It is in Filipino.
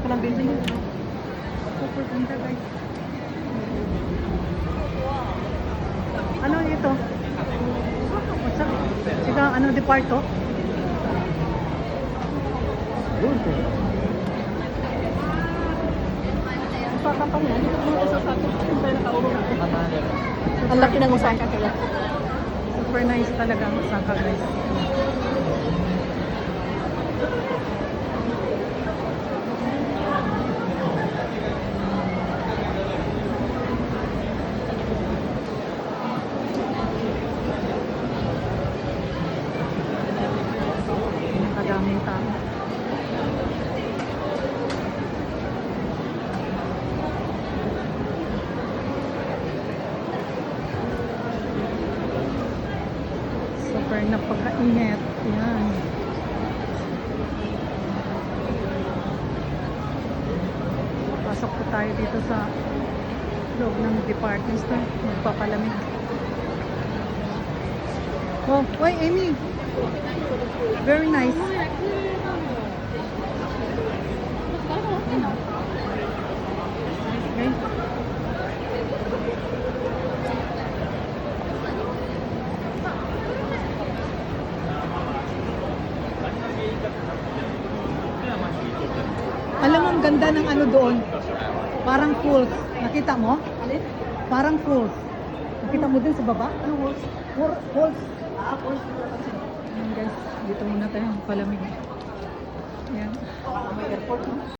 ka ng building. Super ganda guys. Ano ito? What's up? Sika, ano departo? Papapang yan. Ito mga sa sakin. Siyempre nakauro na. Ang laki ng Osaka kaya. Super nice talaga ang Osaka guys. Nakadaming tao. Super napakainit. Yan. Pasok po tayo dito sa loob ng department store. Magpapalamig. Oh, why Amy? Very nice. Okay. Alam mo, ang ganda ng ano doon. Parang falls. Nakita mo? Alin? Parang falls. Nakita mo din sa baba? Ano was? Falls. Tapos, Ayan guys, dito muna tayo. Palamig. Ayan. may airport no?